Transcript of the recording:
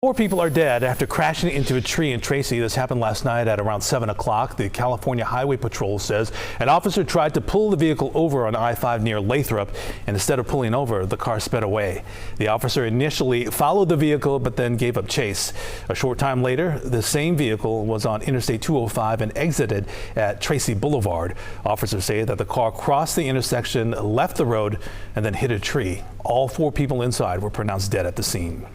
Four people are dead after crashing into a tree in Tracy. This happened last night at around 7 o'clock. The California Highway Patrol says an officer tried to pull the vehicle over on I-5 near Lathrop, and instead of pulling over, the car sped away. The officer initially followed the vehicle but then gave up chase. A short time later, the same vehicle was on Interstate 205 and exited at Tracy Boulevard. Officers say that the car crossed the intersection, left the road, and then hit a tree. All four people inside were pronounced dead at the scene.